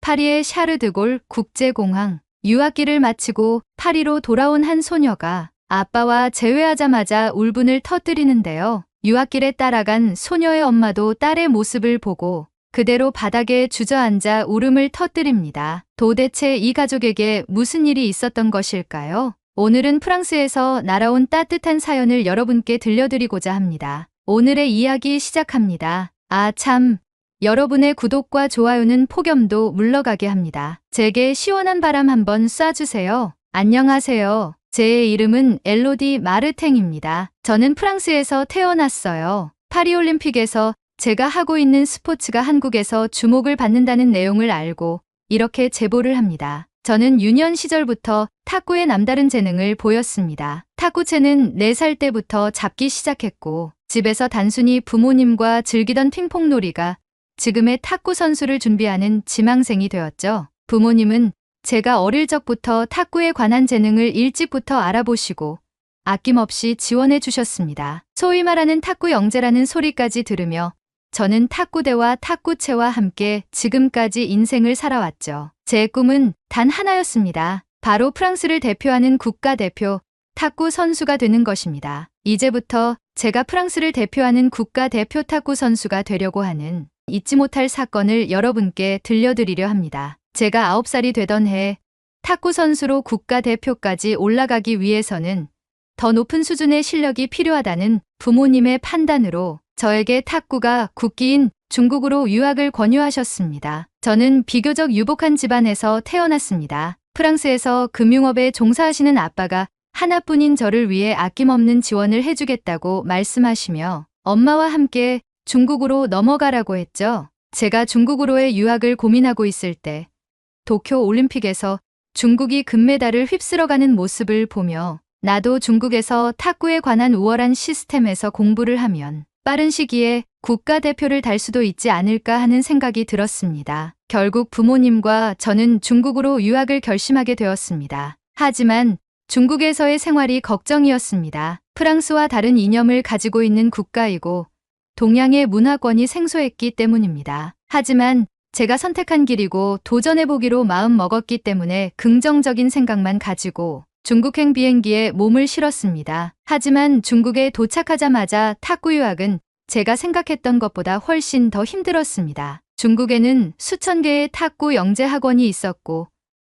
파리의 샤르드골 국제공항. 유학기를 마치고 파리로 돌아온 한 소녀가 아빠와 재회하자마자 울분을 터뜨리는데요. 유학길에 따라간 소녀의 엄마도 딸의 모습을 보고 그대로 바닥에 주저앉아 울음을 터뜨립니다. 도대체 이 가족에게 무슨 일이 있었던 것일까요? 오늘은 프랑스에서 날아온 따뜻한 사연을 여러분께 들려드리고자 합니다. 오늘의 이야기 시작합니다. 아 참, 여러분의 구독과 좋아요는 폭염도 물러가게 합니다. 제게 시원한 바람 한번 쏴주세요. 안녕하세요. 제 이름은 엘로디 마르탱입니다. 저는 프랑스에서 태어났어요. 파리올림픽에서 제가 하고 있는 스포츠가 한국에서 주목을 받는다는 내용을 알고 이렇게 제보를 합니다. 저는 유년 시절부터 탁구에 남다른 재능을 보였습니다. 탁구채는 4살 때부터 잡기 시작했고 집에서 단순히 부모님과 즐기던 핑퐁놀이가 지금의 탁구 선수를 준비하는 지망생이 되었죠. 부모님은 제가 어릴 적부터 탁구에 관한 재능을 일찍부터 알아보시고 아낌없이 지원해 주셨습니다. 소위 말하는 탁구 영재라는 소리까지 들으며 저는 탁구대와 탁구채와 함께 지금까지 인생을 살아왔죠. 제 꿈은 단 하나였습니다. 바로 프랑스를 대표하는 국가대표 탁구 선수가 되는 것입니다. 이제부터 제가 프랑스를 대표하는 국가대표 탁구 선수가 되려고 하는 잊지 못할 사건을 여러분께 들려드리려 합니다. 제가 9살이 되던 해 탁구 선수로 국가대표까지 올라가기 위해서는 더 높은 수준의 실력이 필요하다는 부모님의 판단으로 저에게 탁구가 국기인 중국으로 유학을 권유하셨습니다. 저는 비교적 유복한 집안에서 태어났습니다. 프랑스에서 금융업에 종사하시는 아빠가 하나뿐인 저를 위해 아낌없는 지원을 해주겠다고 말씀하시며 엄마와 함께 중국으로 넘어가라고 했죠. 제가 중국으로의 유학을 고민하고 있을 때 도쿄 올림픽에서 중국이 금메달을 휩쓸어가는 모습을 보며 나도 중국에서 탁구에 관한 우월한 시스템에서 공부를 하면 빠른 시기에 국가대표를 달 수도 있지 않을까 하는 생각이 들었습니다. 결국 부모님과 저는 중국으로 유학을 결심하게 되었습니다. 하지만 중국에서의 생활이 걱정이었습니다. 프랑스와 다른 이념을 가지고 있는 국가이고 동양의 문화권이 생소했기 때문입니다. 하지만 제가 선택한 길이고 도전해보기로 마음 먹었기 때문에 긍정적인 생각만 가지고 중국행 비행기에 몸을 실었습니다. 하지만 중국에 도착하자마자 탁구 유학은 제가 생각했던 것보다 훨씬 더 힘들었습니다. 중국에는 수천 개의 탁구 영재 학원이 있었고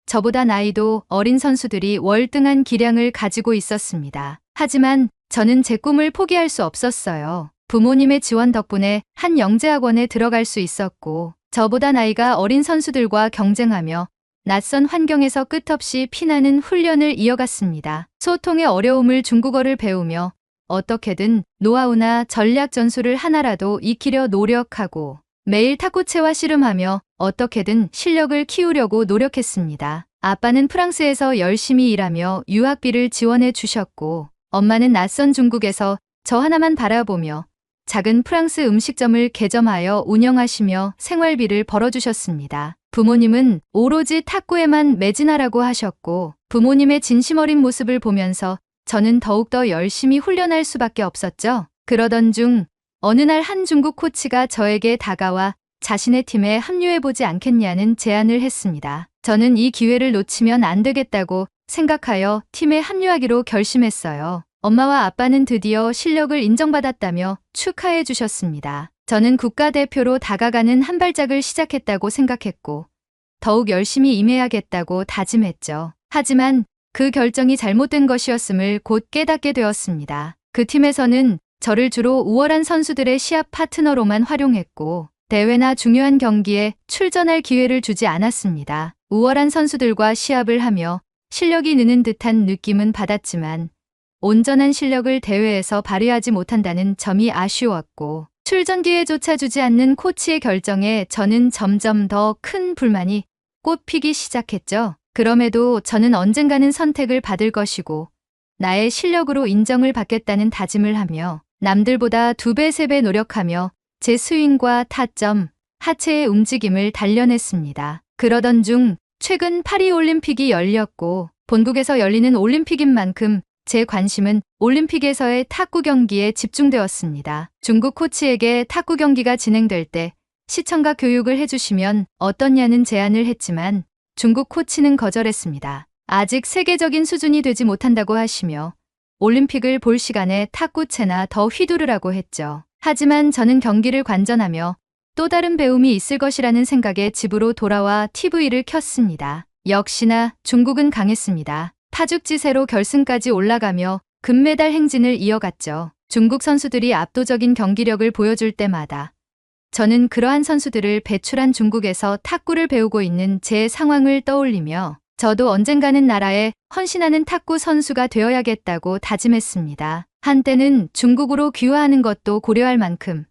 저보다 나이도 어린 선수들이 월등한 기량을 가지고 있었습니다. 하지만 저는 제 꿈을 포기할 수 없었어요. 부모님의 지원 덕분에 한 영재학원에 들어갈 수 있었고 저보다 나이가 어린 선수들과 경쟁하며 낯선 환경에서 끝없이 피나는 훈련을 이어갔습니다. 소통의 어려움을 중국어를 배우며 어떻게든 노하우나 전략 전술을 하나라도 익히려 노력하고 매일 탁구채와 씨름하며 어떻게든 실력을 키우려고 노력했습니다. 아빠는 프랑스에서 열심히 일하며 유학비를 지원해 주셨고 엄마는 낯선 중국에서 저 하나만 바라보며 작은 프랑스 음식점을 개점하여 운영하시며 생활비를 벌어주셨습니다. 부모님은 오로지 탁구에만 매진하라고 하셨고 부모님의 진심 어린 모습을 보면서 저는 더욱더 열심히 훈련할 수밖에 없었죠. 그러던 중 어느 날 한 중국 코치가 저에게 다가와 자신의 팀에 합류해보지 않겠냐는 제안을 했습니다. 저는 이 기회를 놓치면 안 되겠다고 생각하여 팀에 합류하기로 결심했어요. 엄마와 아빠는 드디어 실력을 인정받았다며 축하해 주셨습니다. 저는 국가대표로 다가가는 한 발짝을 시작했다고 생각했고 더욱 열심히 임해야겠다고 다짐했죠. 하지만 그 결정이 잘못된 것이었음을 곧 깨닫게 되었습니다. 그 팀에서는 저를 주로 우월한 선수들의 시합 파트너로만 활용했고 대회나 중요한 경기에 출전할 기회를 주지 않았습니다. 우월한 선수들과 시합을 하며 실력이 느는 듯한 느낌은 받았지만 온전한 실력을 대회에서 발휘하지 못한다는 점이 아쉬웠고 출전 기회조차 주지 않는 코치의 결정에 저는 점점 더 큰 불만이 꽃피기 시작했죠. 그럼에도 저는 언젠가는 선택을 받을 것이고 나의 실력으로 인정을 받겠다는 다짐을 하며 남들보다 2배, 3배 노력하며 제 스윙과 타점, 하체의 움직임을 단련했습니다. 그러던 중 최근 파리올림픽이 열렸고 본국에서 열리는 올림픽인 만큼 제 관심은 올림픽에서의 탁구 경기에 집중되었습니다. 중국 코치에게 탁구 경기가 진행될 때 시청각 교육을 해주시면 어떻냐는 제안을 했지만 중국 코치는 거절했습니다. 아직 세계적인 수준이 되지 못한다고 하시며 올림픽을 볼 시간에 탁구채나 더 휘두르라고 했죠. 하지만 저는 경기를 관전하며 또 다른 배움이 있을 것이라는 생각에 집으로 돌아와 TV를 켰습니다. 역시나 중국은 강했습니다. 파죽지세로 결승까지 올라가며 금메달 행진을 이어갔죠. 중국 선수들이 압도적인 경기력을 보여줄 때마다 저는 그러한 선수들을 배출한 중국에서 탁구를 배우고 있는 제 상황을 떠올리며 저도 언젠가는 나라에 헌신하는 탁구 선수가 되어야겠다고 다짐했습니다. 한때는 중국으로 귀화하는 것도 고려할 만큼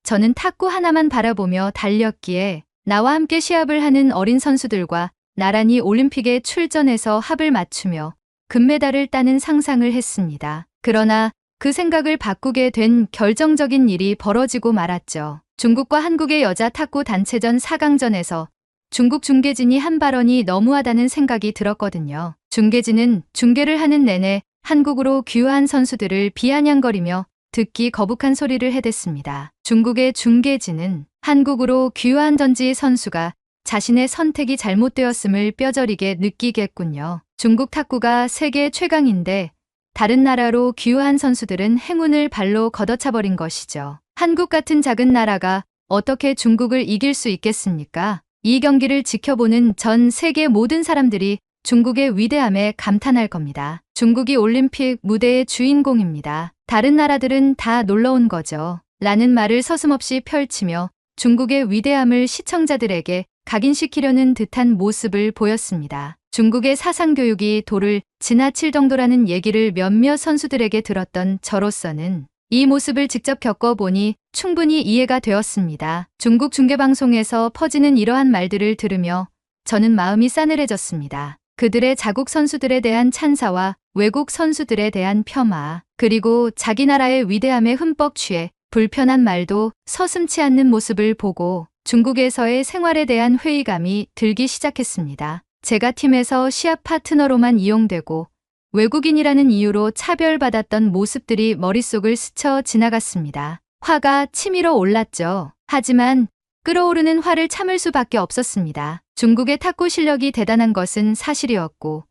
저는 탁구 하나만 바라보며 달렸기에 나와 함께 시합을 하는 어린 선수들과 나란히 올림픽에 출전해서 합을 맞추며 금메달을 따는 상상을 했습니다. 그러나 그 생각을 바꾸게 된 결정적인 일이 벌어지고 말았죠. 중국과 한국의 여자 탁구 단체전 4강전에서 중국 중계진이 한 발언이 너무하다는 생각이 들었거든요. 중계진은 중계를 하는 내내 한국으로 귀화한 선수들을 비아냥거리며 듣기 거북한 소리를 해댔습니다. 중국의 중계진은 한국으로 귀화한 전지 선수가 자신의 선택이 잘못되었음을 뼈저리게 느끼겠군요. 중국 탁구가 세계 최강인데 다른 나라로 귀화한 선수들은 행운을 발로 걷어차버린 것이죠. 한국 같은 작은 나라가 어떻게 중국을 이길 수 있겠습니까? 이 경기를 지켜보는 전 세계 모든 사람들이 중국의 위대함에 감탄할 겁니다. 중국이 올림픽 무대의 주인공입니다. 다른 나라들은 다 놀러온 거죠. 라는 말을 서슴없이 펼치며 중국의 위대함을 시청자들에게 각인시키려는 듯한 모습을 보였습니다. 중국의 사상교육이 도를 지나칠 정도라는 얘기를 몇몇 선수들에게 들었던 저로서는 이 모습을 직접 겪어보니 충분히 이해가 되었습니다. 중국 중계방송에서 퍼지는 이러한 말들을 들으며 저는 마음이 싸늘해졌습니다. 그들의 자국 선수들에 대한 찬사와 외국 선수들에 대한 폄하, 그리고 자기 나라의 위대함에 흠뻑 취해 불편한 말도 서슴지 않는 모습을 보고 중국에서의 생활에 대한 회의감이 들기 시작했습니다. 제가 팀에서 시합 파트너로만 이용되고 외국인이라는 이유로 차별받았던 모습들이 머릿속을 스쳐 지나갔습니다. 화가 치밀어 올랐죠. 하지만 끓어오르는 화를 참을 수밖에 없었습니다. 중국의 탁구 실력이 대단한 것은 사실이었고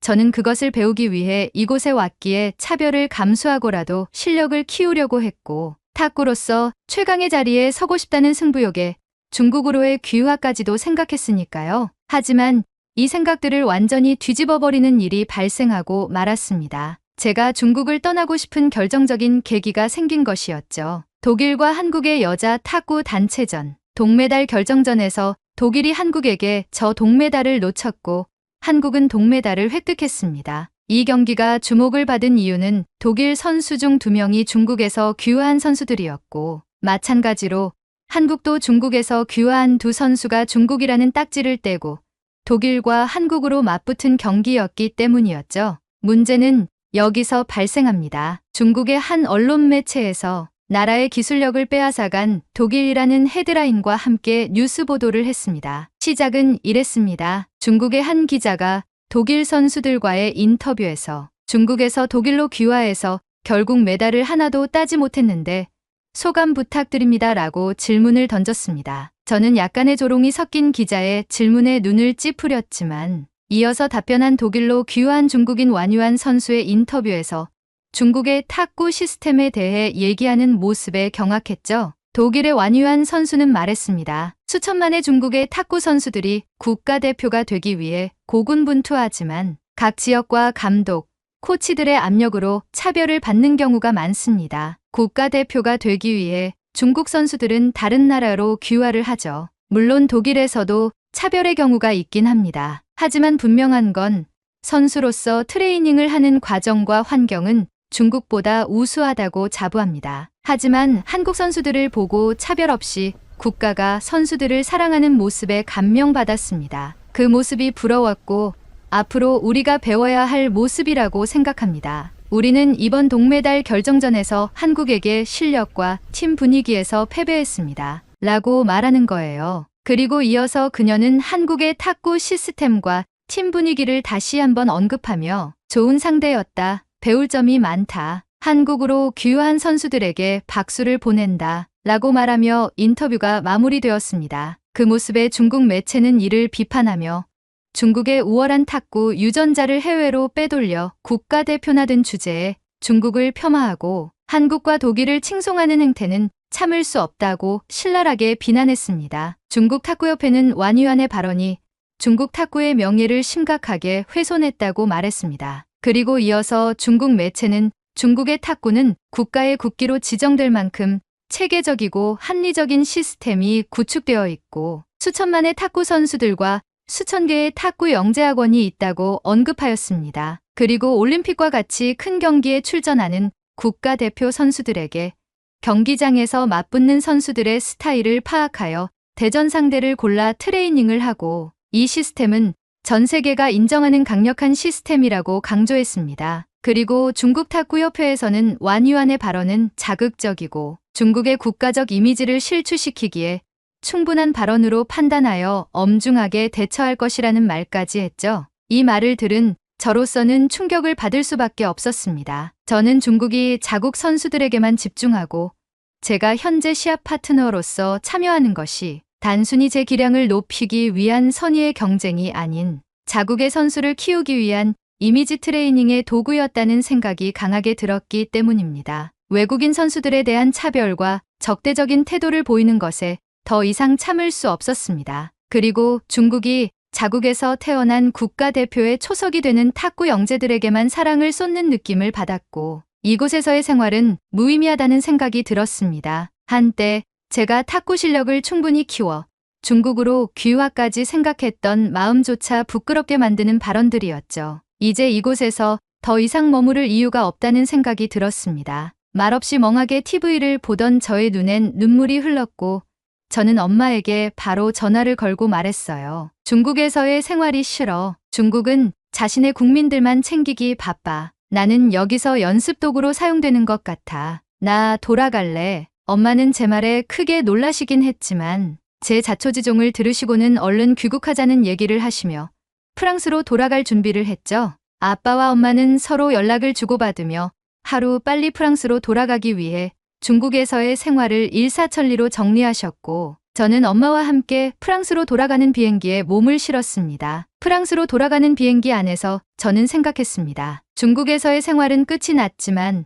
저는 그것을 배우기 위해 이곳에 왔기에 차별을 감수하고라도 실력을 키우려고 했고 탁구로서 최강의 자리에 서고 싶다는 승부욕에 중국으로의 귀화까지도 생각했으니까요. 하지만 이 생각들을 완전히 뒤집어버리는 일이 발생하고 말았습니다. 제가 중국을 떠나고 싶은 결정적인 계기가 생긴 것이었죠. 독일과 한국의 여자 탁구 단체전. 동메달 결정전에서 독일이 한국에게 저 동메달을 놓쳤고 한국은 동메달을 획득했습니다. 이 경기가 주목을 받은 이유는 독일 선수 중 2명이 중국에서 귀화한 선수들이었고 마찬가지로 한국도 중국에서 귀화한 두 선수가 중국이라는 딱지를 떼고 독일과 한국으로 맞붙은 경기였기 때문이었죠. 문제는 여기서 발생합니다. 중국의 한 언론 매체에서 나라의 기술력을 빼앗아간 독일이라는 헤드라인과 함께 뉴스 보도를 했습니다. 시작은 이랬습니다. 중국의 한 기자가 독일 선수들과의 인터뷰에서 중국에서 독일로 귀화해서 결국 메달을 하나도 따지 못했는데 소감 부탁드립니다 라고 질문을 던졌습니다. 저는 약간의 조롱이 섞인 기자의 질문에 눈을 찌푸렸지만 이어서 답변한 독일로 귀화한 중국인 완유한 선수의 인터뷰에서 중국의 탁구 시스템에 대해 얘기하는 모습에 경악했죠. 독일의 완유한 선수는 말했습니다. 수천만의 중국의 탁구 선수들이 국가대표가 되기 위해 고군분투하지만 각 지역과 감독, 코치들의 압력으로 차별을 받는 경우가 많습니다. 국가대표가 되기 위해 중국 선수들은 다른 나라로 귀화를 하죠. 물론 독일에서도 차별의 경우가 있긴 합니다. 하지만 분명한 건 선수로서 트레이닝을 하는 과정과 환경은 중국보다 우수하다고 자부합니다. 하지만 한국 선수들을 보고 차별 없이 국가가 선수들을 사랑하는 모습에 감명받았습니다. 그 모습이 부러웠고 앞으로 우리가 배워야 할 모습이라고 생각합니다. 우리는 이번 동메달 결정전에서 한국에게 실력과 팀 분위기에서 패배했습니다. 라고 말하는 거예요. 그리고 이어서 그녀는 한국의 탁구 시스템과 팀 분위기를 다시 한번 언급하며 좋은 상대였다. 배울 점이 많다. 한국으로 귀화한 선수들에게 박수를 보낸다. 라고 말하며 인터뷰가 마무리되었습니다. 그 모습에 중국 매체는 이를 비판하며 중국의 우월한 탁구 유전자를 해외로 빼돌려 국가대표나 든 주제에 중국을 폄하하고 한국과 독일을 칭송하는 행태는 참을 수 없다고 신랄하게 비난했습니다. 중국 탁구협회는 완유안의 발언이 중국 탁구의 명예를 심각하게 훼손했다고 말했습니다. 그리고 이어서 중국 매체는 중국의 탁구는 국가의 국기로 지정될 만큼 체계적이고 합리적인 시스템이 구축되어 있고 수천만의 탁구 선수들과 수천 개의 탁구 영재학원이 있다고 언급하였습니다. 그리고 올림픽과 같이 큰 경기에 출전하는 국가대표 선수들에게 경기장에서 맞붙는 선수들의 스타일을 파악하여 대전 상대를 골라 트레이닝을 하고 이 시스템은 전 세계가 인정하는 강력한 시스템이라고 강조했습니다. 그리고 중국 탁구협회에서는 완유안의 발언은 자극적이고 중국의 국가적 이미지를 실추시키기에 충분한 발언으로 판단하여 엄중하게 대처할 것이라는 말까지 했죠. 이 말을 들은 저로서는 충격을 받을 수밖에 없었습니다. 저는 중국이 자국 선수들에게만 집중하고 제가 현재 시합 파트너로서 참여하는 것이 단순히 제 기량을 높이기 위한 선의의 경쟁이 아닌 자국의 선수를 키우기 위한 이미지 트레이닝의 도구였다는 생각이 강하게 들었기 때문입니다. 외국인 선수들에 대한 차별과 적대적인 태도를 보이는 것에 더 이상 참을 수 없었습니다. 그리고 중국이 자국에서 태어난 국가대표의 초석이 되는 탁구 영재들에게만 사랑을 쏟는 느낌을 받았고 이곳에서의 생활은 무의미하다는 생각이 들었습니다. 한때 제가 탁구 실력을 충분히 키워 중국으로 귀화까지 생각했던 마음조차 부끄럽게 만드는 발언들이었죠. 이제 이곳에서 더 이상 머무를 이유가 없다는 생각이 들었습니다. 말없이 멍하게 TV를 보던 저의 눈엔 눈물이 흘렀고 저는 엄마에게 바로 전화를 걸고 말했어요. 중국에서의 생활이 싫어. 중국은 자신의 국민들만 챙기기 바빠. 나는 여기서 연습 도구로 사용되는 것 같아. 나 돌아갈래. 엄마는 제 말에 크게 놀라시긴 했지만 제 자초지종을 들으시고는 얼른 귀국하자는 얘기를 하시며 프랑스로 돌아갈 준비를 했죠. 아빠와 엄마는 서로 연락을 주고받으며 하루 빨리 프랑스로 돌아가기 위해 중국에서의 생활을 일사천리로 정리하셨고 저는 엄마와 함께 프랑스로 돌아가는 비행기에 몸을 실었습니다. 프랑스로 돌아가는 비행기 안에서 저는 생각했습니다. 중국에서의 생활은 끝이 났지만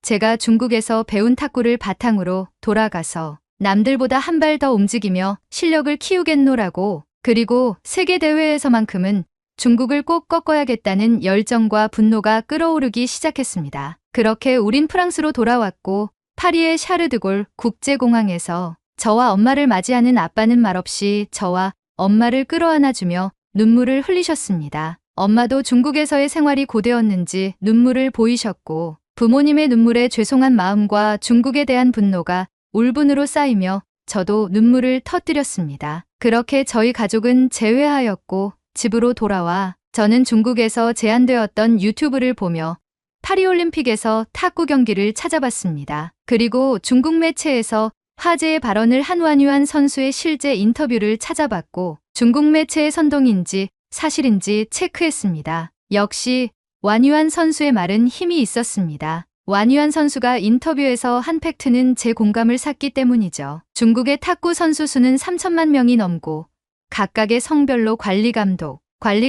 제가 중국에서 배운 탁구를 바탕으로 돌아가서 남들보다 한 발 더 움직이며 실력을 키우겠노라고 그리고 세계대회에서만큼은 중국을 꼭 꺾어야겠다는 열정과 분노가 끓어오르기 시작했습니다. 그렇게 우린 프랑스로 돌아왔고 파리의 샤르드골 국제공항에서 저와 엄마를 맞이하는 아빠는 말없이 저와 엄마를 끌어안아주며 눈물을 흘리셨습니다. 엄마도 중국에서의 생활이 고되었는지 눈물을 보이셨고 부모님의 눈물에 죄송한 마음과 중국에 대한 분노가 울분으로 쌓이며 저도 눈물을 터뜨렸습니다. 그렇게 저희 가족은 재회하였고 집으로 돌아와 저는 중국에서 제한되었던 유튜브를 보며 파리올림픽에서 탁구 경기를 찾아봤습니다. 그리고 중국 매체에서 화제의 발언을 한 완유안 선수의 실제 인터뷰를 찾아봤고 중국 매체의 선동인지 사실인지 체크했습니다. 역시 완유안 선수의 말은 힘이 있었습니다. 완유안 선수가 인터뷰에서 한 팩트는 제 공감을 샀기 때문이죠. 중국의 탁구 선수 수는 3천만 명이 넘고 각각의 성별로 관리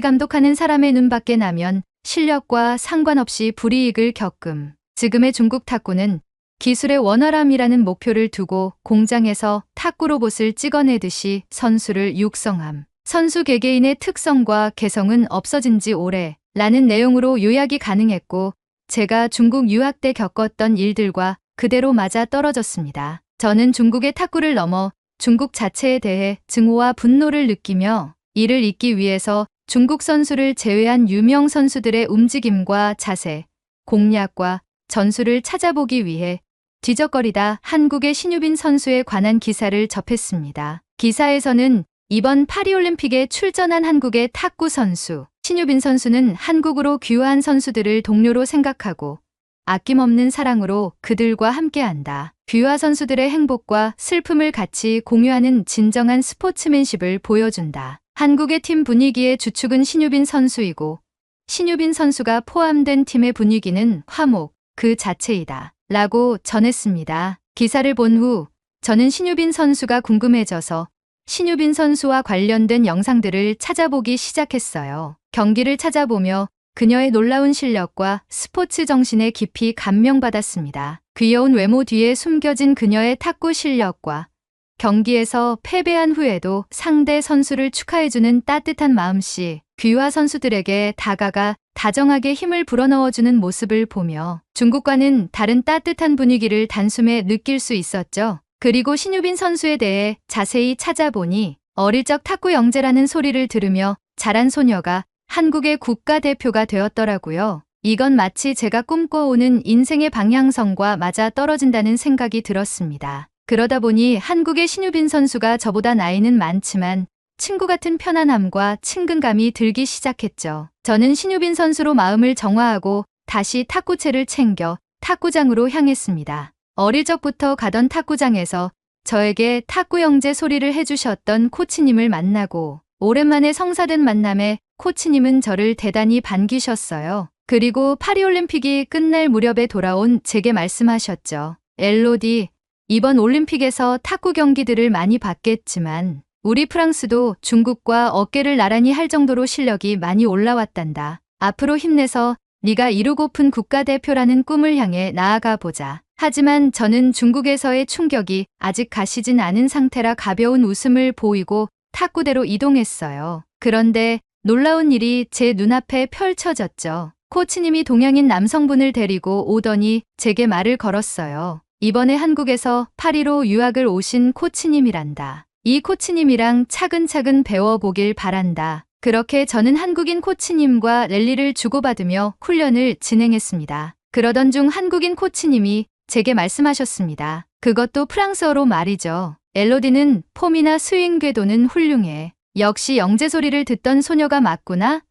감독하는 사람의 눈밖에 나면 실력과 상관없이 불이익을 겪음. 지금의 중국 탁구는 기술의 원활함이라는 목표를 두고 공장에서 탁구 로봇을 찍어내듯이 선수를 육성함. 선수 개개인의 특성과 개성은 없어진 지 오래 라는 내용으로 요약이 가능했고 제가 중국 유학 때 겪었던 일들과 그대로 맞아 떨어졌습니다. 저는 중국의 탁구를 넘어 중국 자체에 대해 증오와 분노를 느끼며 이를 잇기 위해서 중국 선수를 제외한 유명 선수들의 움직임과 자세, 공략과 전술을 찾아보기 위해 뒤적거리다 한국의 신유빈 선수에 관한 기사를 접했습니다. 기사에서는 이번 파리올림픽에 출전한 한국의 탁구 선수 신유빈 선수는 한국으로 귀화한 선수들을 동료로 생각하고 아낌없는 사랑으로 그들과 함께한다. 귀화 선수들의 행복과 슬픔을 같이 공유하는 진정한 스포츠맨십을 보여준다. 한국의 팀 분위기의 주축은 신유빈 선수이고 신유빈 선수가 포함된 팀의 분위기는 화목 그 자체이다. 라고 전했습니다. 기사를 본 후 저는 신유빈 선수가 궁금해져서 신유빈 선수와 관련된 영상들을 찾아보기 시작했어요. 경기를 찾아보며 그녀의 놀라운 실력과 스포츠 정신에 깊이 감명받았습니다. 귀여운 외모 뒤에 숨겨진 그녀의 탁구 실력과 경기에서 패배한 후에도 상대 선수를 축하해주는 따뜻한 마음씨, 귀화 선수들에게 다가가 다정하게 힘을 불어넣어주는 모습을 보며 중국과는 다른 따뜻한 분위기를 단숨에 느낄 수 있었죠. 그리고 신유빈 선수에 대해 자세히 찾아보니 어릴 적 탁구 영재라는 소리를 들으며 자란 소녀가 한국의 국가대표가 되었더라고요. 이건 마치 제가 꿈꿔오는 인생의 방향성과 맞아 떨어진다는 생각이 들었습니다. 그러다 보니 한국의 신유빈 선수가 저보다 나이는 많지만 친구 같은 편안함과 친근감이 들기 시작했죠. 저는 신유빈 선수로 마음을 정화하고 다시 탁구채를 챙겨 탁구장으로 향했습니다. 어릴 적부터 가던 탁구장에서 저에게 탁구 영재 소리를 해주셨던 코치님을 만나고 오랜만에 성사된 만남에 코치님은 저를 대단히 반기셨어요. 그리고 파리올림픽이 끝날 무렵에 돌아온 제게 말씀하셨죠. 엘로디, 이번 올림픽에서 탁구 경기들을 많이 봤겠지만 우리 프랑스도 중국과 어깨를 나란히 할 정도로 실력이 많이 올라왔단다. 앞으로 힘내서 네가 이루고픈 국가대표라는 꿈을 향해 나아가 보자. 하지만 저는 중국에서의 충격이 아직 가시진 않은 상태라 가벼운 웃음을 보이고 탁구대로 이동했어요. 그런데 놀라운 일이 제 눈앞에 펼쳐졌죠. 코치님이 동양인 남성분을 데리고 오더니 제게 말을 걸었어요. 이번에 한국에서 파리로 유학을 오신 코치님이란다. 이 코치님이랑 차근차근 배워보길 바란다. 그렇게 저는 한국인 코치님과 랠리를 주고받으며 훈련을 진행했습니다. 그러던 중 한국인 코치님이 제게 말씀하셨습니다. 그것도 프랑스어로 말이죠. 엘로디는 폼이나 스윙 궤도는 훌륭해. 역시 영재 소리를 듣던 소녀가 맞구나.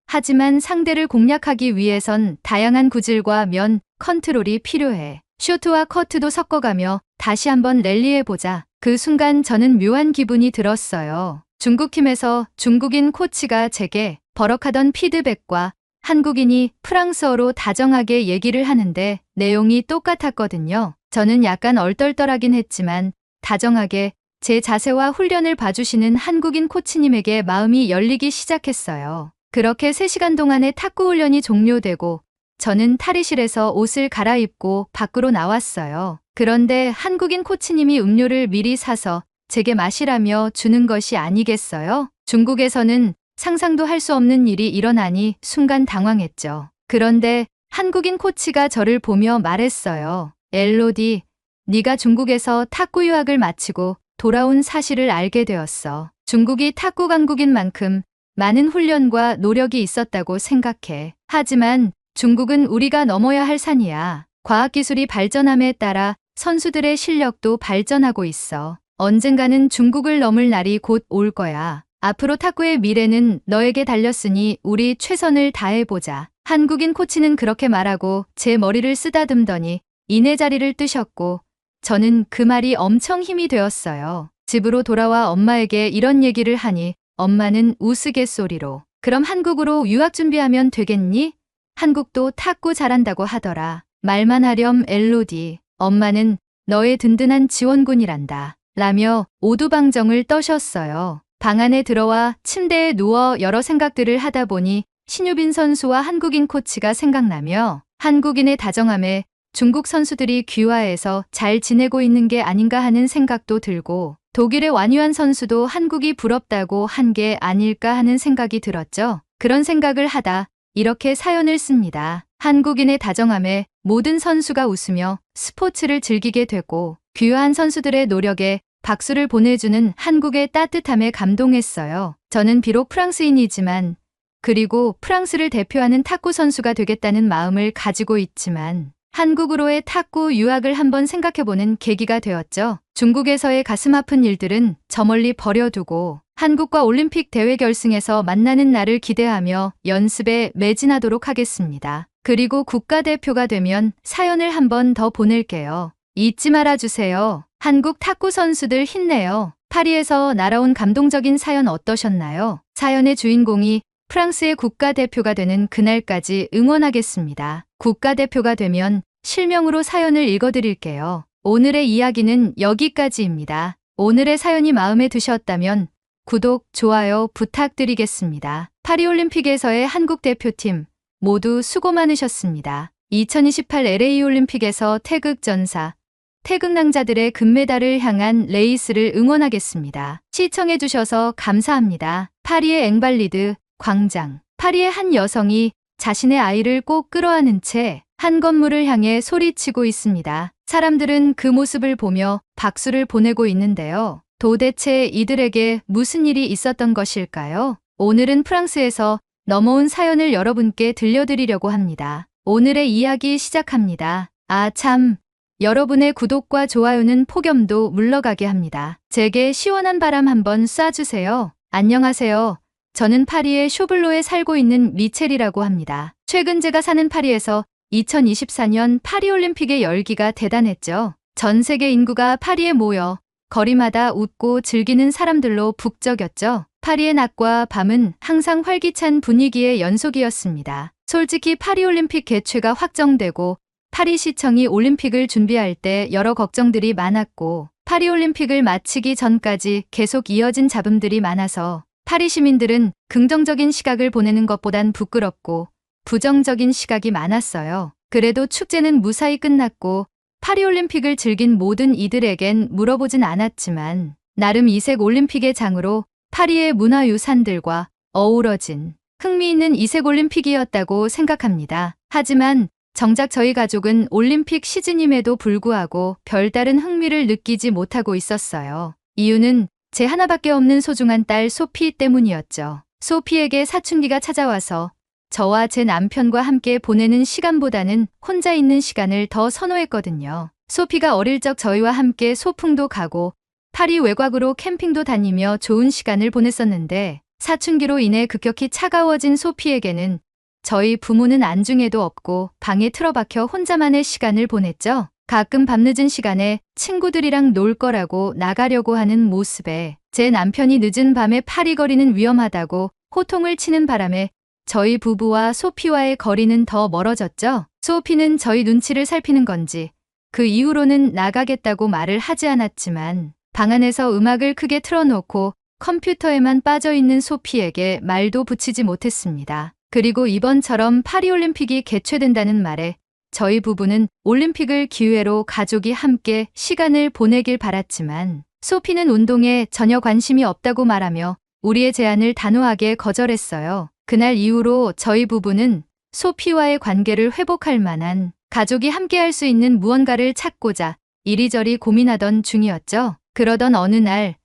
하지만 상대를 공략하기 위해선 다양한 구질과 면, 컨트롤이 필요해. 쇼트와 커트도 섞어가며 다시 한번 랠리해보자. 그 순간 저는 묘한 기분이 들었어요. 중국팀에서 중국인 코치가 제게 버럭하던 피드백과 한국인이 프랑스어로 다정하게 얘기를 하는데 내용이 똑같았거든요. 저는 약간 얼떨떨하긴 했지만 다정하게 제 자세와 훈련을 봐주시는 한국인 코치님에게 마음이 열리기 시작했어요. 그렇게 3시간 동안의 탁구 훈련이 종료되고 저는 탈의실에서 옷을 갈아입고 밖으로 나왔어요. 그런데 한국인 코치님이 음료를 미리 사서 제게 마시라며 주는 것이 아니겠어요? 중국에서는 상상도 할 수 없는 일이 일어나니 순간 당황했죠. 그런데 한국인 코치가 저를 보며 말했어요. 엘로디, 네가 중국에서 탁구 유학을 마치고 돌아온 사실을 알게 되었어. 중국이 탁구 강국인 만큼 많은 훈련과 노력이 있었다고 생각해. 하지만 중국은 우리가 넘어야 할 산이야. 과학기술이 발전함에 따라 선수들의 실력도 발전하고 있어. 언젠가는 중국을 넘을 날이 곧 올 거야. 앞으로 탁구의 미래는 너에게 달렸으니 우리 최선을 다해보자. 한국인 코치는 그렇게 말하고 제 머리를 쓰다듬더니 이내 자리를 뜨셨고 저는 그 말이 엄청 힘이 되었어요. 집으로 돌아와 엄마에게 이런 얘기를 하니 엄마는 우스갯소리로 그럼 한국으로 유학 준비하면 되겠니? 한국도 탁구 잘한다고 하더라. 말만 하렴 엘로디. 엄마는 너의 든든한 지원군이란다. 라며 오두방정을 떠셨어요. 방 안에 들어와 침대에 누워 여러 생각들을 하다 보니 신유빈 선수와 한국인 코치가 생각나며 한국인의 다정함에 중국 선수들이 귀화해서 잘 지내고 있는 게 아닌가 하는 생각도 들고 독일의 완유한 선수도 한국이 부럽다고 한 게 아닐까 하는 생각이 들었죠. 그런 생각을 하다 이렇게 사연을 씁니다. 한국인의 다정함에 모든 선수가 웃으며 스포츠를 즐기게 되고 귀화한 선수들의 노력에 박수를 보내주는 한국의 따뜻함에 감동했어요. 저는 비록 프랑스인이지만 그리고 프랑스를 대표하는 탁구 선수가 되겠다는 마음을 가지고 있지만 한국으로의 탁구 유학을 한번 생각해보는 계기가 되었죠. 중국에서의 가슴 아픈 일들은 저 멀리 버려두고 한국과 올림픽 대회 결승에서 만나는 날을 기대하며 연습에 매진하도록 하겠습니다. 그리고 국가대표가 되면 사연을 한 번 더 보낼게요. 잊지 말아주세요. 한국 탁구 선수들 힘내요. 파리에서 날아온 감동적인 사연 어떠셨나요? 사연의 주인공이 프랑스의 국가대표가 되는 그날까지 응원하겠습니다. 국가대표가 되면 실명으로 사연을 읽어드릴게요. 오늘의 이야기는 여기까지입니다. 오늘의 사연이 마음에 드셨다면 구독, 좋아요 부탁드리겠습니다. 파리올림픽에서의 한국 대표팀 모두 수고 많으셨습니다. 2028 LA올림픽에서 태극전사, 태극낭자들의 금메달을 향한 레이스를 응원하겠습니다. 시청해주셔서 감사합니다. 파리의 앵발리드 광장. 파리의 한 여성이 자신의 아이를 꼭 끌어안은 채 한 건물을 향해 소리치고 있습니다. 사람들은 그 모습을 보며 박수를 보내고 있는데요. 도대체 이들에게 무슨 일이 있었던 것일까요? 오늘은 프랑스에서 넘어온 사연을 여러분께 들려드리려고 합니다. 오늘의 이야기 시작합니다. 아 참, 여러분의 구독과 좋아요는 폭염도 물러가게 합니다. 제게 시원한 바람 한번 쏴주세요. 안녕하세요. 저는 파리의 쇼블로에 살고 있는 미첼이라고 합니다. 최근 제가 사는 파리에서 2024년 파리올림픽의 열기가 대단했죠. 전 세계 인구가 파리에 모여 거리마다 웃고 즐기는 사람들로 북적였죠. 파리의 낮과 밤은 항상 활기찬 분위기의 연속이었습니다. 솔직히 파리올림픽 개최가 확정되고 파리시청이 올림픽을 준비할 때 여러 걱정들이 많았고 파리올림픽을 마치기 전까지 계속 이어진 잡음들이 많아서 파리 시민들은 긍정적인 시각을 보내는 것보단 부끄럽고 부정적인 시각이 많았어요. 그래도 축제는 무사히 끝났고 파리올림픽을 즐긴 모든 이들에겐 물어보진 않았지만 나름 이색 올림픽의 장으로 파리의 문화유산들과 어우러진 흥미있는 이색 올림픽이었다고 생각합니다. 하지만 정작 저희 가족은 올림픽 시즌임에도 불구하고 별다른 흥미를 느끼지 못하고 있었어요. 이유는 제 하나밖에 없는 소중한 딸 소피 때문이었죠. 소피에게 사춘기가 찾아와서 저와 제 남편과 함께 보내는 시간보다는 혼자 있는 시간을 더 선호했거든요. 소피가 어릴 적 저희와 함께 소풍도 가고 파리 외곽으로 캠핑도 다니며 좋은 시간을 보냈었는데 사춘기로 인해 급격히 차가워진 소피에게는 저희 부모는 안중에도 없고 방에 틀어박혀 혼자만의 시간을 보냈죠. 가끔 밤늦은 시간에 친구들이랑 놀 거라고 나가려고 하는 모습에 제 남편이 늦은 밤에 파리 거리는 위험하다고 호통을 치는 바람에 저희 부부와 소피와의 거리는 더 멀어졌죠. 소피는 저희 눈치를 살피는 건지 그 이후로는 나가겠다고 말을 하지 않았지만 방 안에서 음악을 크게 틀어놓고 컴퓨터에만 빠져있는 소피에게 말도 붙이지 못했습니다. 그리고 이번처럼 파리올림픽이 개최된다는 말에 저희 부부는 올림픽을 기회로 가족이 함께 시간을 보내길 바랐지만 소피는 운동에 전혀 관심이 없다고 말하며 우리의 제안을 단호하게 거절했어요. 그날 이후로 저희 부부는 소피와의 관계를 회복할 만한 가족이 함께할 수 있는 무언가를 찾고자 이리저리 고민하던 중이었죠. 그러던 어느 날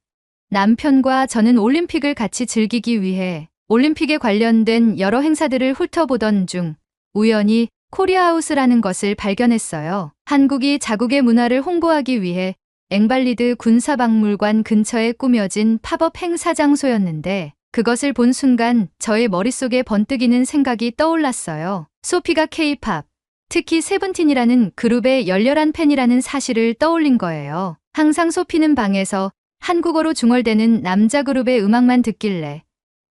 남편과 저는 올림픽을 같이 즐기기 위해 올림픽에 관련된 여러 행사들을 훑어보던 중 우연히 코리아하우스라는 것을 발견했어요. 한국이 자국의 문화를 홍보하기 위해 앵발리드 군사박물관 근처에 꾸며진 팝업 행사 장소였는데 그것을 본 순간 저의 머릿속에 번뜩이는 생각이 떠올랐어요. 소피가 K-팝, 특히 세븐틴이라는 그룹의 열렬한 팬이라는 사실을 떠올린 거예요. 항상 소피는 방에서 한국어로 중얼대는 남자 그룹의 음악만 듣길래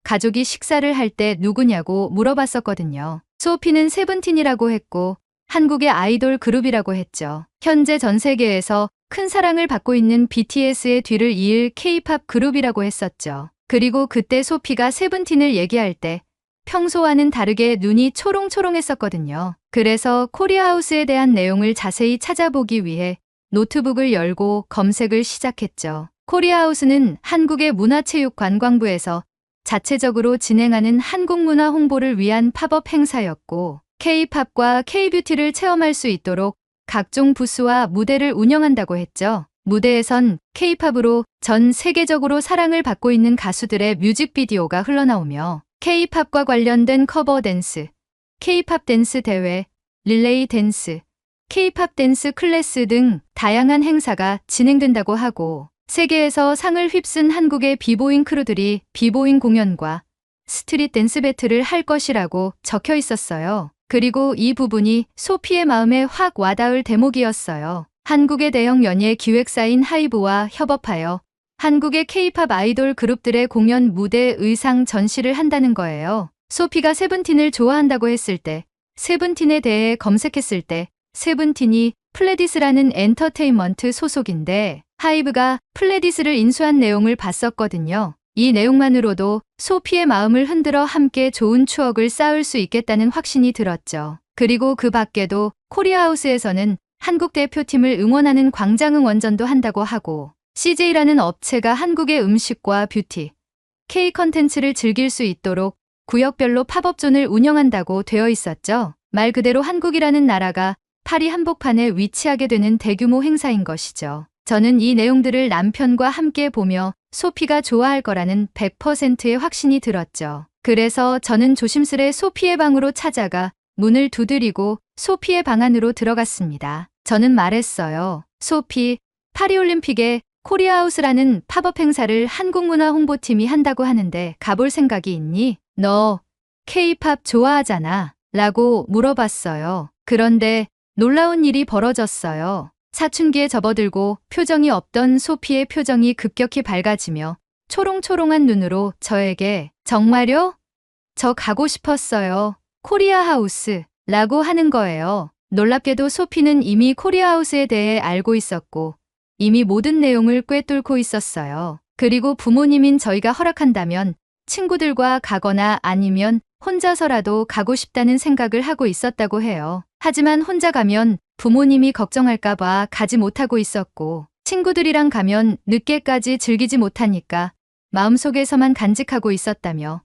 가족이 식사를 할 때 누구냐고 물어봤었거든요. 소피는 세븐틴이라고 했고 한국의 아이돌 그룹이라고 했죠. 현재 전 세계에서 큰 사랑을 받고 있는 BTS의 뒤를 이을 K-팝 그룹이라고 했었죠. 그리고 그때 소피가 세븐틴을 얘기할 때 평소와는 다르게 눈이 초롱초롱했었거든요. 그래서 코리아하우스에 대한 내용을 자세히 찾아보기 위해 노트북을 열고 검색을 시작했죠. 코리아하우스는 한국의 문화체육관광부에서 자체적으로 진행하는 한국 문화 홍보를 위한 팝업 행사였고 K-팝과 K-뷰티를 체험할 수 있도록 각종 부스와 무대를 운영한다고 했죠. 무대에선 K-팝으로 전 세계적으로 사랑을 받고 있는 가수들의 뮤직비디오가 흘러나오며 K-팝과 관련된 커버 댄스, K-팝 댄스 대회, 릴레이 댄스, K-팝 댄스 클래스 등 다양한 행사가 진행된다고 하고 세계에서 상을 휩쓴 한국의 비보잉 크루들이 비보잉 공연과 스트릿 댄스 배틀을 할 것이라고 적혀 있었어요. 그리고 이 부분이 소피의 마음에 확 와닿을 대목이었어요. 한국의 대형 연예 기획사인 하이브와 협업하여 한국의 K-팝 아이돌 그룹들의 공연 무대 의상 전시를 한다는 거예요. 소피가 세븐틴을 좋아한다고 했을 때, 세븐틴에 대해 검색했을 때 세븐틴이 플레디스라는 엔터테인먼트 소속인데 하이브가 플레디스를 인수한 내용을 봤었거든요. 이 내용만으로도 소피의 마음을 흔들어 함께 좋은 추억을 쌓을 수 있겠다는 확신이 들었죠. 그리고 그 밖에도 코리아하우스에서는 한국 대표팀을 응원하는 광장 응원전도 한다고 하고 CJ라는 업체가 한국의 음식과 뷰티, K 컨텐츠를 즐길 수 있도록 구역별로 팝업존을 운영한다고 되어 있었죠. 말 그대로 한국이라는 나라가 파리 한복판에 위치하게 되는 대규모 행사인 것이죠. 저는 이 내용들을 남편과 함께 보며 소피가 좋아할 거라는 100%의 확신이 들었죠. 그래서 저는 조심스레 소피의 방으로 찾아가 문을 두드리고 소피의 방 안으로 들어갔습니다. 저는 말했어요. 소피, 파리올림픽에 코리아하우스라는 팝업 행사를 한국문화홍보팀이 한다고 하는데 가볼 생각이 있니? 너 K-팝 좋아하잖아. 라고 물어봤어요. 그런데 놀라운 일이 벌어졌어요. 사춘기에 접어들고 표정이 없던 소피의 표정이 급격히 밝아지며 초롱초롱한 눈으로 저에게 정말요? 저 가고 싶었어요. 코리아하우스 라고 하는 거예요. 놀랍게도 소피는 이미 코리아하우스에 대해 알고 있었고 이미 모든 내용을 꿰뚫고 있었어요. 그리고 부모님인 저희가 허락한다면 친구들과 가거나 아니면 혼자서라도 가고 싶다는 생각을 하고 있었다고 해요. 하지만 혼자 가면 부모님이 걱정할까봐 가지 못하고 있었고 친구들이랑 가면 늦게까지 즐기지 못하니까 마음속에서만 간직하고 있었다며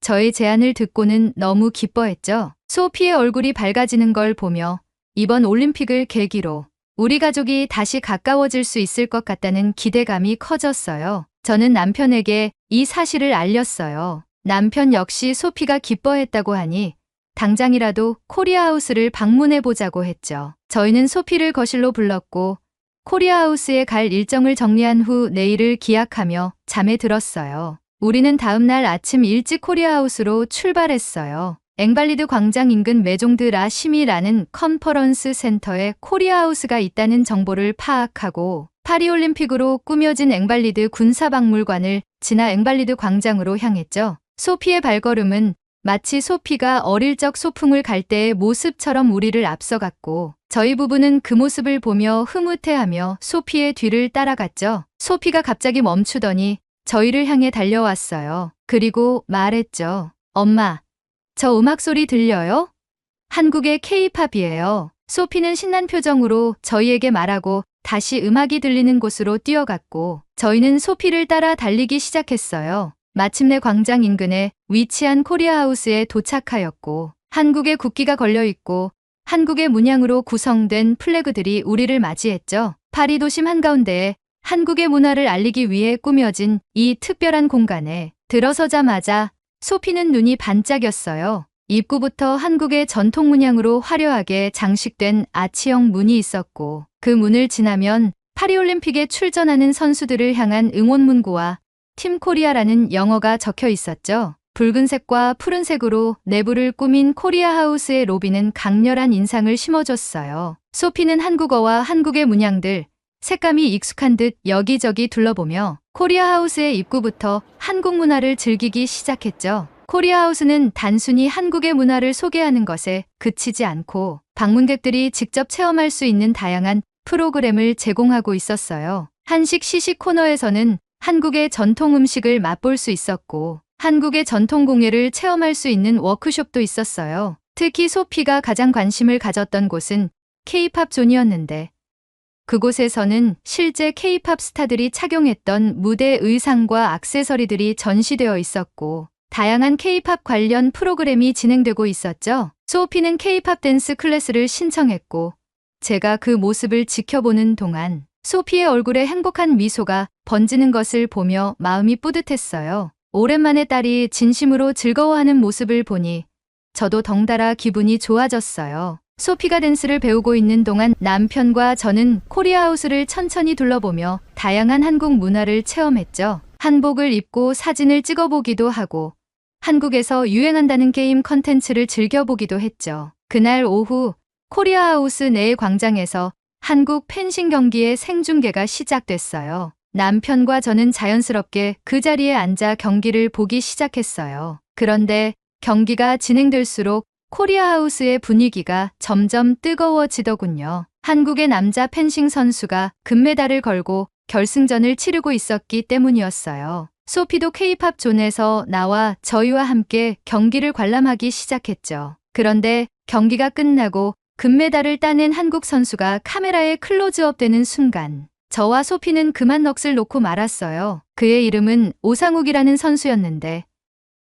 저의 제안을 듣고는 너무 기뻐했죠. 소피의 얼굴이 밝아지는 걸 보며 이번 올림픽을 계기로 우리 가족이 다시 가까워질 수 있을 것 같다는 기대감이 커졌어요. 저는 남편에게 이 사실을 알렸어요. 남편 역시 소피가 기뻐했다고 하니 당장이라도 코리아하우스를 방문해 보자고 했죠. 저희는 소피를 거실로 불렀고 코리아하우스에 갈 일정을 정리한 후 내일을 기약하며 잠에 들었어요. 우리는 다음 날 아침 일찍 코리아하우스로 출발했어요. 앵발리드 광장 인근 메종드 라 시미라는 컨퍼런스 센터에 코리아하우스가 있다는 정보를 파악하고 파리올림픽으로 꾸며진 앵발리드 군사박물관을 지나 앵발리드 광장으로 향했죠. 소피의 발걸음은 마치 소피가 어릴 적 소풍을 갈 때의 모습처럼 우리를 앞서갔고 저희 부부는 그 모습을 보며 흐뭇해하며 소피의 뒤를 따라갔죠. 소피가 갑자기 멈추더니 저희를 향해 달려왔어요. 그리고 말했죠. 엄마, 저 음악 소리 들려요? 한국의 K-팝이에요. 소피는 신난 표정으로 저희에게 말하고 다시 음악이 들리는 곳으로 뛰어갔고 저희는 소피를 따라 달리기 시작했어요. 마침내 광장 인근에 위치한 코리아하우스에 도착하였고 한국의 국기가 걸려있고 한국의 문양으로 구성된 플래그들이 우리를 맞이했죠. 파리 도심 한가운데에 한국의 문화를 알리기 위해 꾸며진 이 특별한 공간에 들어서자마자 소피는 눈이 반짝였어요. 입구부터 한국의 전통 문양으로 화려하게 장식된 아치형 문이 있었고 그 문을 지나면 파리올림픽에 출전하는 선수들을 향한 응원 문구와 팀 코리아라는 영어가 적혀 있었죠. 붉은색과 푸른색으로 내부를 꾸민 코리아하우스의 로비는 강렬한 인상을 심어줬어요. 소피는 한국어와 한국의 문양들, 색감이 익숙한 듯 여기저기 둘러보며 코리아하우스의 입구부터 한국 문화를 즐기기 시작했죠. 코리아하우스는 단순히 한국의 문화를 소개하는 것에 그치지 않고 방문객들이 직접 체험할 수 있는 다양한 프로그램을 제공하고 있었어요. 한식 시식 코너에서는 한국의 전통 음식을 맛볼 수 있었고 한국의 전통 공예를 체험할 수 있는 워크숍도 있었어요. 특히 소피가 가장 관심을 가졌던 곳은 K-팝 존이었는데 그곳에서는 실제 K-팝 스타들이 착용했던 무대 의상과 액세서리들이 전시되어 있었고 다양한 K-팝 관련 프로그램이 진행되고 있었죠. 소피는 K-팝 댄스 클래스를 신청했고 제가 그 모습을 지켜보는 동안 소피의 얼굴에 행복한 미소가 번지는 것을 보며 마음이 뿌듯했어요. 오랜만에 딸이 진심으로 즐거워하는 모습을 보니 저도 덩달아 기분이 좋아졌어요. 소피가 댄스를 배우고 있는 동안 남편과 저는 코리아하우스를 천천히 둘러보며 다양한 한국 문화를 체험했죠. 한복을 입고 사진을 찍어보기도 하고 한국에서 유행한다는 게임 컨텐츠를 즐겨보기도 했죠. 그날 오후 코리아하우스 내의 광장에서 한국 펜싱 경기의 생중계가 시작됐어요. 남편과 저는 자연스럽게 그 자리에 앉아 경기를 보기 시작했어요. 그런데 경기가 진행될수록 코리아하우스의 분위기가 점점 뜨거워지더군요. 한국의 남자 펜싱 선수가 금메달을 걸고 결승전을 치르고 있었기 때문이었어요. 소피도 K-팝 존에서 나와 저희와 함께 경기를 관람하기 시작했죠. 그런데 경기가 끝나고 금메달을 따낸 한국 선수가 카메라에 클로즈업 되는 순간 저와 소피는 그만 넋을 놓고 말았어요. 그의 이름은 오상욱이라는 선수였는데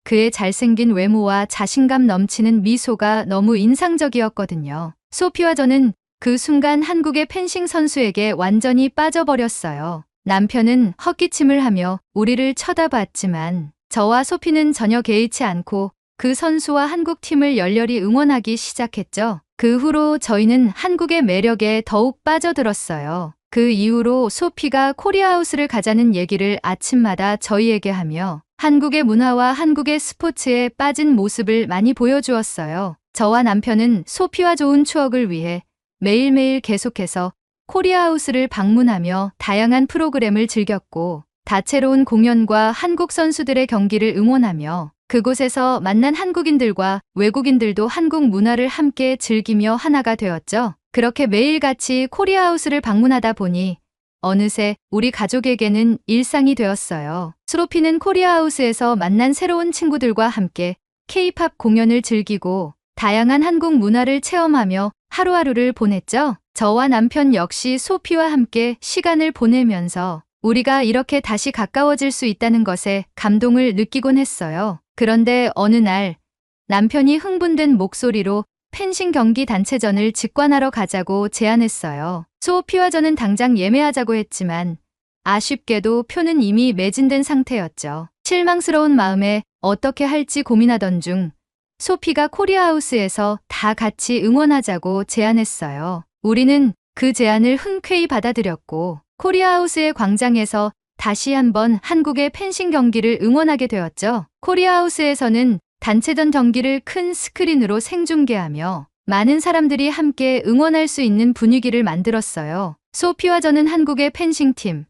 그의 잘생긴 외모와 자신감 넘치는 미소가 너무 인상적이었거든요. 소피와 저는 그 순간 한국의 펜싱 선수에게 완전히 빠져버렸어요. 남편은 헛기침을 하며 우리를 쳐다봤지만 저와 소피는 전혀 개의치 않고 그 선수와 한국 팀을 열렬히 응원하기 시작했죠. 그 후로 저희는 한국의 매력에 더욱 빠져들었어요. 그 이후로 소피가 코리아하우스를 가자는 얘기를 아침마다 저희에게 하며 한국의 문화와 한국의 스포츠에 빠진 모습을 많이 보여주었어요. 저와 남편은 소피와 좋은 추억을 위해 매일매일 계속해서 코리아하우스를 방문하며 다양한 프로그램을 즐겼고 다채로운 공연과 한국 선수들의 경기를 응원하며 그곳에서 만난 한국인들과 외국인들도 한국 문화를 함께 즐기며 하나가 되었죠. 그렇게 매일같이 코리아하우스를 방문하다 보니 어느새 우리 가족에게는 일상이 되었어요. 소피는 코리아하우스에서 만난 새로운 친구들과 함께 K-팝 공연을 즐기고 다양한 한국 문화를 체험하며 하루하루를 보냈죠. 저와 남편 역시 소피와 함께 시간을 보내면서 우리가 이렇게 다시 가까워질 수 있다는 것에 감동을 느끼곤 했어요. 그런데 어느 날 남편이 흥분된 목소리로 펜싱 경기 단체전을 직관하러 가자고 제안했어요. 소피와 저는 당장 예매하자고 했지만 아쉽게도 표는 이미 매진된 상태였죠. 실망스러운 마음에 어떻게 할지 고민하던 중 소피가 코리아하우스에서 다 같이 응원하자고 제안했어요. 우리는 그 제안을 흔쾌히 받아들였고 코리아하우스의 광장에서 다시 한번 한국의 펜싱 경기를 응원하게 되었죠. 코리아하우스에서는 단체전 경기를 큰 스크린으로 생중계하며 많은 사람들이 함께 응원할 수 있는 분위기를 만들었어요. 소피와 저는 한국의 펜싱팀,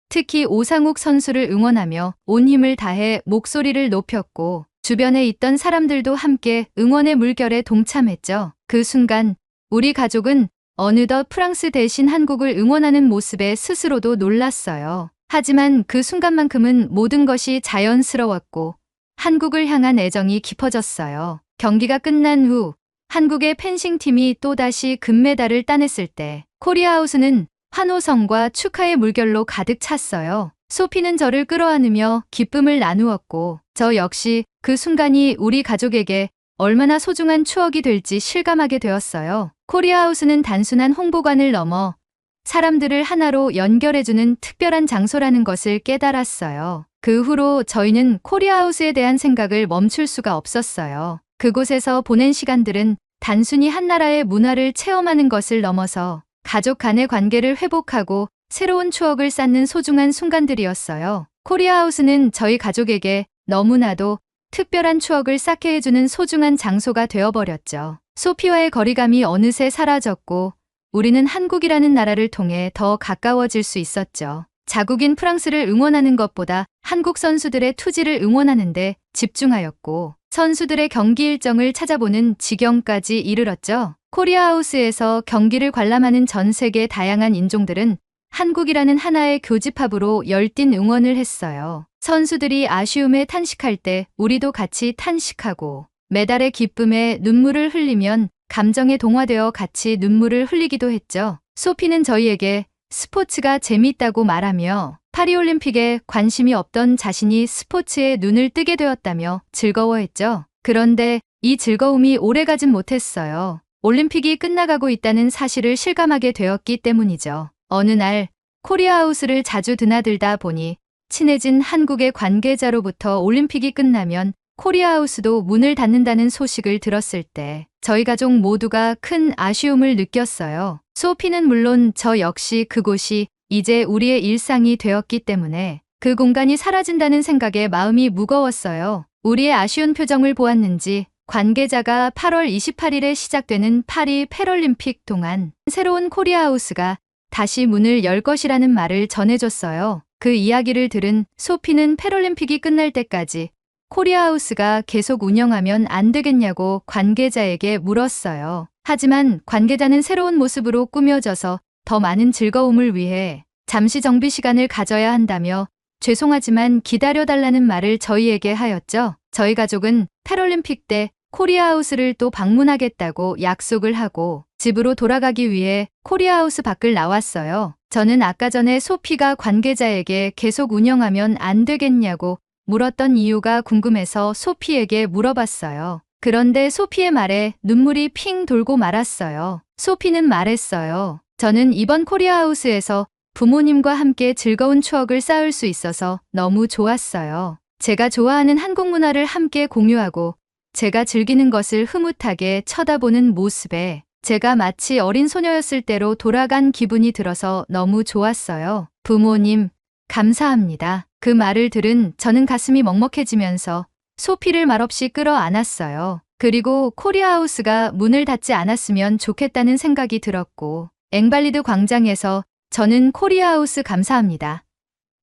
특히 오상욱 선수를 응원하며 온 힘을 다해 목소리를 높였고 주변에 있던 사람들도 함께 응원의 물결에 동참했죠. 그 순간 우리 가족은 어느덧 프랑스 대신 한국을 응원하는 모습에 스스로도 놀랐어요. 하지만 그 순간만큼은 모든 것이 자연스러웠고 한국을 향한 애정이 깊어졌어요. 경기가 끝난 후 한국의 펜싱팀이 또다시 금메달을 따냈을 때 코리아하우스는 환호성과 축하의 물결로 가득 찼어요. 소피는 저를 끌어안으며 기쁨을 나누었고 저 역시 그 순간이 우리 가족에게 얼마나 소중한 추억이 될지 실감하게 되었어요. 코리아하우스는 단순한 홍보관을 넘어 사람들을 하나로 연결해주는 특별한 장소라는 것을 깨달았어요. 그 후로 저희는 코리아하우스에 대한 생각을 멈출 수가 없었어요. 그곳에서 보낸 시간들은 단순히 한 나라의 문화를 체험하는 것을 넘어서 가족 간의 관계를 회복하고 새로운 추억을 쌓는 소중한 순간들이었어요. 코리아하우스는 저희 가족에게 너무나도 특별한 추억을 쌓게 해주는 소중한 장소가 되어버렸죠. 소피와의 거리감이 어느새 사라졌고 우리는 한국이라는 나라를 통해 더 가까워질 수 있었죠. 자국인 프랑스를 응원하는 것보다 한국 선수들의 투지를 응원하는 데 집중하였고 선수들의 경기 일정을 찾아보는 지경까지 이르렀죠. 코리아하우스에서 경기를 관람하는 전 세계 다양한 인종들은 한국이라는 하나의 교집합으로 열띤 응원을 했어요. 선수들이 아쉬움에 탄식할 때 우리도 같이 탄식하고 메달의 기쁨에 눈물을 흘리면 감정에 동화되어 같이 눈물을 흘리기도 했죠. 소피는 저희에게 스포츠가 재미있다고 말하며 파리올림픽에 관심이 없던 자신이 스포츠에 눈을 뜨게 되었다며 즐거워했죠. 그런데 이 즐거움이 오래가진 못했어요. 올림픽이 끝나가고 있다는 사실을 실감하게 되었기 때문이죠. 어느 날 코리아하우스를 자주 드나들다 보니 친해진 한국의 관계자로부터 올림픽이 끝나면 코리아하우스도 문을 닫는다는 소식을 들었을 때 저희 가족 모두가 큰 아쉬움을 느꼈어요. 소피는 물론 저 역시 그곳이 이제 우리의 일상이 되었기 때문에 그 공간이 사라진다는 생각에 마음이 무거웠어요. 우리의 아쉬운 표정을 보았는지 관계자가 8월 28일에 시작되는 파리 패럴림픽 동안 새로운 코리아하우스가 다시 문을 열 것이라는 말을 전해줬어요. 그 이야기를 들은 소피는 패럴림픽이 끝날 때까지 코리아하우스가 계속 운영하면 안 되겠냐고 관계자에게 물었어요. 하지만 관계자는 새로운 모습으로 꾸며져서 더 많은 즐거움을 위해 잠시 정비 시간을 가져야 한다며 죄송하지만 기다려달라는 말을 저희에게 하였죠. 저희 가족은 패럴림픽 때 코리아하우스를 또 방문하겠다고 약속을 하고 집으로 돌아가기 위해 코리아하우스 밖을 나왔어요. 저는 아까 전에 소피가 관계자에게 계속 운영하면 안 되겠냐고 물었던 이유가 궁금해서 소피에게 물어봤어요. 그런데 소피의 말에 눈물이 핑 돌고 말았어요. 소피는 말했어요. 저는 이번 코리아하우스에서 부모님과 함께 즐거운 추억을 쌓을 수 있어서 너무 좋았어요. 제가 좋아하는 한국 문화를 함께 공유하고 제가 즐기는 것을 흐뭇하게 쳐다보는 모습에 제가 마치 어린 소녀였을 때로 돌아간 기분이 들어서 너무 좋았어요. 부모님, 감사합니다. 그 말을 들은 저는 가슴이 먹먹해지면서 소피를 말없이 끌어안았어요. 그리고 코리아하우스가 문을 닫지 않았으면 좋겠다는 생각이 들었고 앵발리드 광장에서 저는 코리아하우스 감사합니다.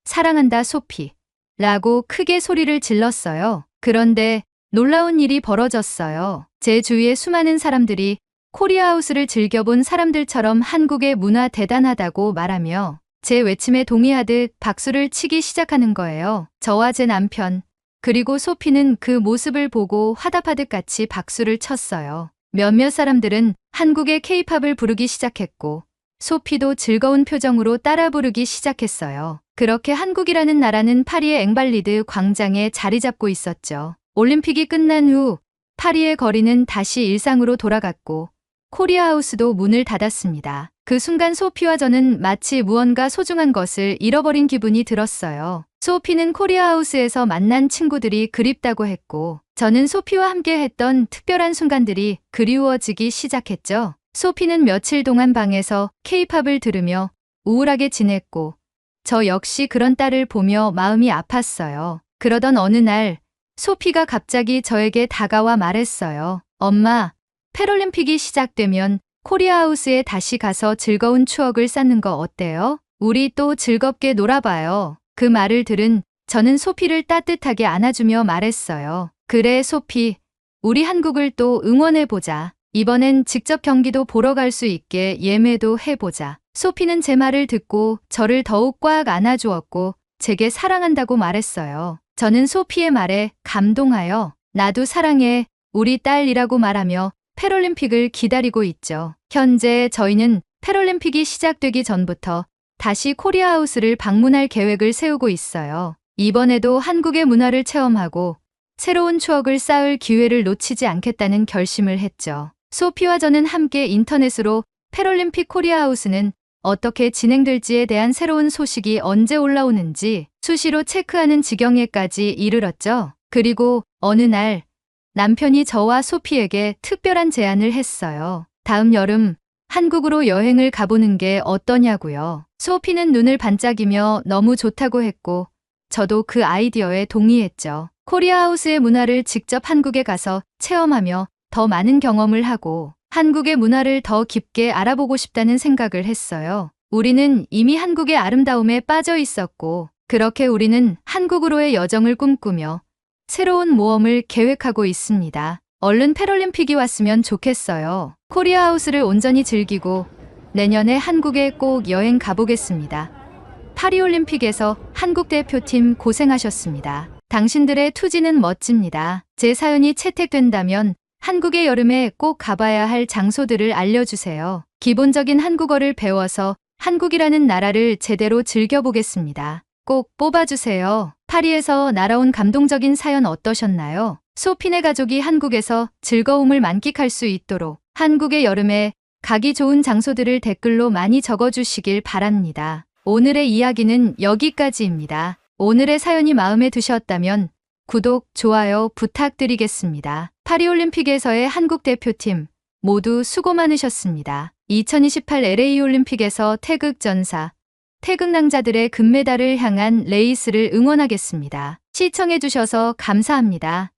사랑한다 소피. 라고 크게 소리를 질렀어요. 그런데 놀라운 일이 벌어졌어요. 제 주위의 수많은 사람들이 코리아하우스를 즐겨본 사람들처럼 한국의 문화 대단하다고 말하며 제 외침에 동의하듯 박수를 치기 시작하는 거예요. 저와 제 남편, 그리고 소피는 그 모습을 보고 화답하듯 같이 박수를 쳤어요. 몇몇 사람들은 한국의 케이팝을 부르기 시작했고 소피도 즐거운 표정으로 따라 부르기 시작했어요. 그렇게 한국이라는 나라는 파리의 앵발리드 광장에 자리 잡고 있었죠. 올림픽이 끝난 후 파리의 거리는 다시 일상으로 돌아갔고 코리아하우스도 문을 닫았습니다. 그 순간 소피와 저는 마치 무언가 소중한 것을 잃어버린 기분이 들었어요. 소피는 코리아하우스에서 만난 친구들이 그립다고 했고 저는 소피와 함께 했던 특별한 순간들이 그리워지기 시작했죠. 소피는 며칠 동안 방에서 케이팝을 들으며 우울하게 지냈고 저 역시 그런 딸을 보며 마음이 아팠어요. 그러던 어느 날 소피가 갑자기 저에게 다가와 말했어요. 엄마, 패럴림픽이 시작되면 코리아하우스에 다시 가서 즐거운 추억을 쌓는 거 어때요? 우리 또 즐겁게 놀아봐요. 그 말을 들은 저는 소피를 따뜻하게 안아주며 말했어요. 그래 소피, 우리 한국을 또 응원해보자. 이번엔 직접 경기도 보러 갈 수 있게 예매도 해보자. 소피는 제 말을 듣고 저를 더욱 꽉 안아주었고 제게 사랑한다고 말했어요. 저는 소피의 말에 감동하여 나도 사랑해, 우리 딸이라고 말하며 패럴림픽을 기다리고 있죠. 현재 저희는 패럴림픽이 시작되기 전부터 다시 코리아하우스를 방문할 계획을 세우고 있어요. 이번에도 한국의 문화를 체험하고 새로운 추억을 쌓을 기회를 놓치지 않겠다는 결심을 했죠. 소피와 저는 함께 인터넷으로 패럴림픽 코리아하우스는 어떻게 진행될지에 대한 새로운 소식이 언제 올라오는지 수시로 체크하는 지경에까지 이르렀죠. 그리고 어느 날 남편이 저와 소피에게 특별한 제안을 했어요. 다음 여름 한국으로 여행을 가보는 게 어떠냐고요. 소피는 눈을 반짝이며 너무 좋다고 했고 저도 그 아이디어에 동의했죠. 코리아하우스의 문화를 직접 한국에 가서 체험하며 더 많은 경험을 하고 한국의 문화를 더 깊게 알아보고 싶다는 생각을 했어요. 우리는 이미 한국의 아름다움에 빠져 있었고 그렇게 우리는 한국으로의 여정을 꿈꾸며 새로운 모험을 계획하고 있습니다. 얼른 패럴림픽이 왔으면 좋겠어요. 코리아하우스를 온전히 즐기고 내년에 한국에 꼭 여행 가보겠습니다. 파리올림픽에서 한국 대표팀 고생하셨습니다. 당신들의 투지는 멋집니다. 제 사연이 채택된다면 한국의 여름에 꼭 가봐야 할 장소들을 알려주세요. 기본적인 한국어를 배워서 한국이라는 나라를 제대로 즐겨보겠습니다. 꼭 뽑아주세요. 파리에서 날아온 감동적인 사연 어떠셨나요? 소피네 가족이 한국에서 즐거움을 만끽할 수 있도록 한국의 여름에 가기 좋은 장소들을 댓글로 많이 적어주시길 바랍니다. 오늘의 이야기는 여기까지입니다. 오늘의 사연이 마음에 드셨다면 구독, 좋아요 부탁드리겠습니다. 파리올림픽에서의 한국 대표팀 모두 수고 많으셨습니다. 2028 LA 올림픽에서 태극전사, 태극낭자들의 금메달을 향한 레이스를 응원하겠습니다. 시청해주셔서 감사합니다.